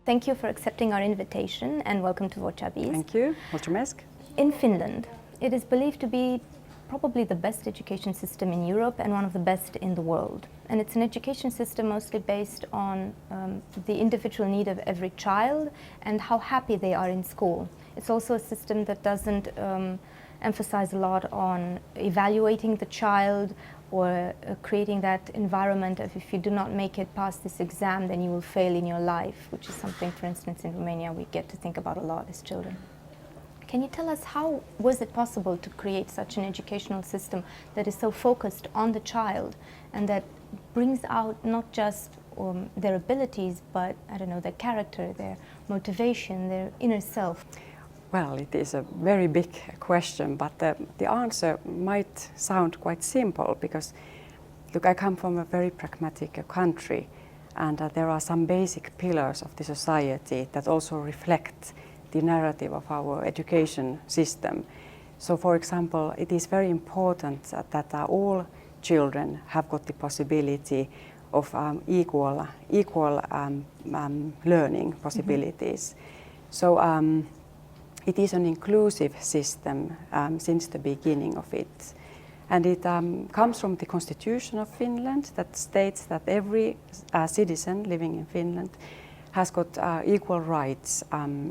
Thank you for accepting our invitation and welcome to Vocea.biz. Thank you. Mulțumesc. In Finland, it is believed to be probably the best education system in Europe and one of the best in the world. And it's an education system mostly based on the individual need of every child and how happy they are in school. It's also a system that doesn't emphasize a lot on evaluating the child or creating that environment of if you do not make it past this exam, then you will fail in your life, which is something, for instance, in Romania we get to think about a lot as children. Can you tell us how was it possible to create such an educational system that is so focused on the child and that brings out not just their abilities, but I don't know, their character, their motivation, their inner self? Well, it is a very big question, but the answer might sound quite simple because, look, I come from a very pragmatic country, and there are some basic pillars of the society that also reflect the narrative of our education system. So, for example, it is very important that all children have got the possibility of equal learning possibilities. Mm-hmm. So it is an inclusive system since the beginning of it. And it comes from the Constitution of Finland that states that every citizen living in Finland has got equal rights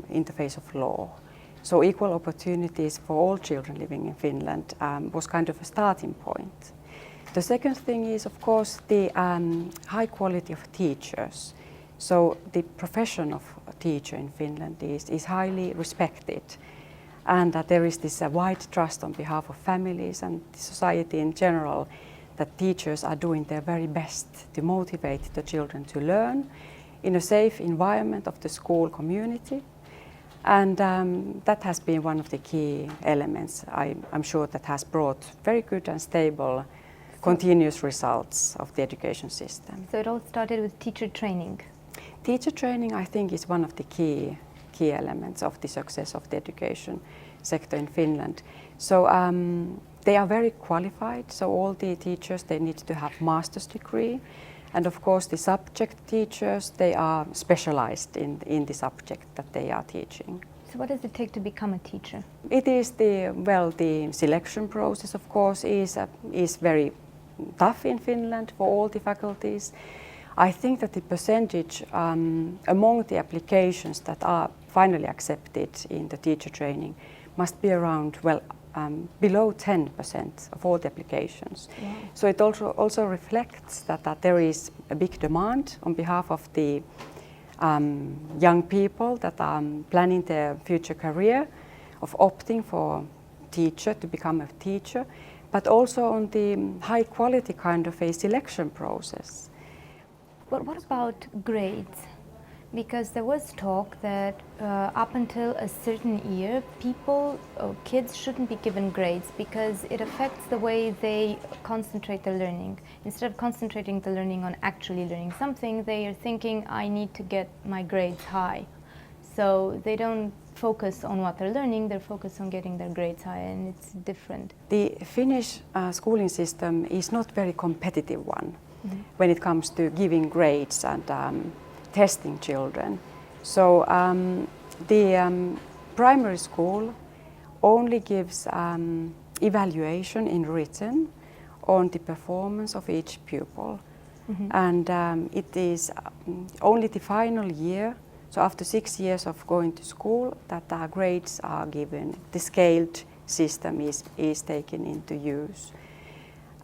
in the face of law. So equal opportunities for all children living in Finland was kind of a starting point. The second thing is, of course, the high quality of teachers. So the profession of a teacher in Finland is highly respected, and that there is this wide trust on behalf of families and the society in general that teachers are doing their very best to motivate the children to learn in a safe environment of the school community. And that has been one of the key elements, I'm sure, that has brought very good and stable continuous results of the education system. So it all started with teacher training. Teacher training, I think, is one of the key elements of the success of the education sector in Finland. So they are very qualified, so all the teachers, they need to have master's degree. And of course the subject teachers, they are specialized in the subject that they are teaching. So what does it take to become a teacher? It is the selection process, of course, is very tough in Finland for all the faculties. I think that the percentage among the applications that are finally accepted in the teacher training must be around, below 10% of all the applications. Wow. So it also reflects that there is a big demand on behalf of the young people that are planning their future career, of opting for teacher to become a teacher, but also on the high quality kind of a selection process. But what about grades? Because there was talk that up until a certain year, kids shouldn't be given grades because it affects the way they concentrate their learning. Instead of concentrating the learning on actually learning something, they are thinking, I need to get my grades high. So they don't focus on what they're learning, they're focused on getting their grades high, and it's different. The Finnish schooling system is not very competitive one. Mm-hmm. When it comes to giving grades and testing children. So the primary school only gives evaluation in written on the performance of each pupil. Mm-hmm. And it is only the final year, so after 6 years of going to school, that grades are given. The scaled system is taken into use.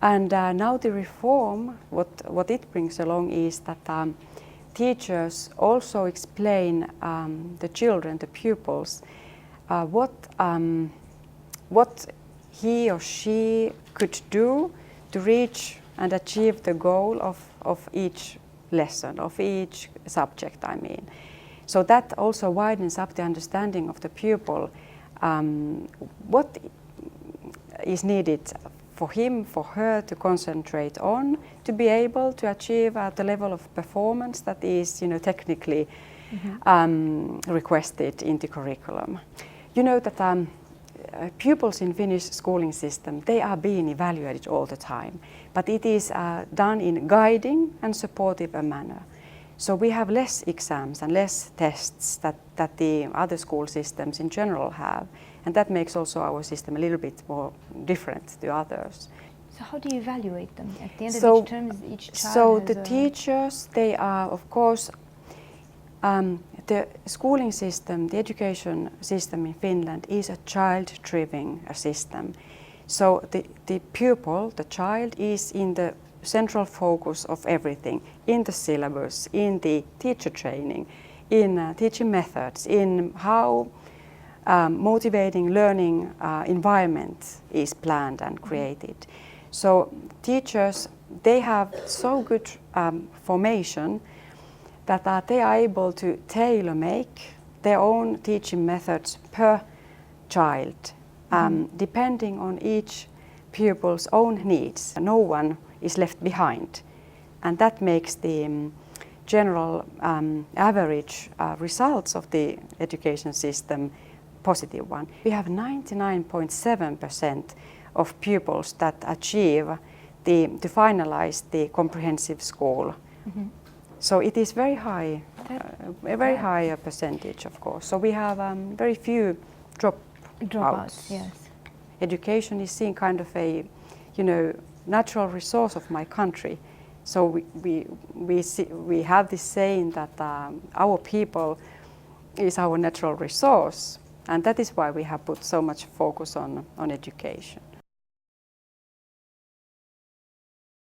And now the reform, what it brings along is that teachers also explain the children, the pupils, what he or she could do to reach and achieve the goal of each lesson, of each subject, I mean. So that also widens up the understanding of the pupil, what is needed for him, for her to concentrate on, to be able to achieve the level of performance that is, technically requested in the curriculum. You know that pupils in Finnish schooling system, they are being evaluated all the time, but it is done in guiding and supportive manner. So we have less exams and less tests that the other school systems in general have. And that makes also our system a little bit more different to others. So how do you evaluate them? At the end of each term, each child So has the teachers, they are, of course, the schooling system, the education system in Finland is a child-driven system. So the pupil, the child, is in the central focus of everything, in the syllabus, in the teacher training, in teaching methods, in how motivating learning environment is planned and created. So teachers, they have so good formation that they are able to tailor-make their own teaching methods per child, depending on each pupil's own needs. No one is left behind, and that makes the general average results of the education system positive one. We have 99.7% of pupils that achieve to finalize the comprehensive school. So it is very high, a very high percentage, of course. So we have very few dropouts. Yes. Education is seen kind of a, natural resource of my country. So we have this saying that our people is our natural resource, and that is why we have put so much focus on education.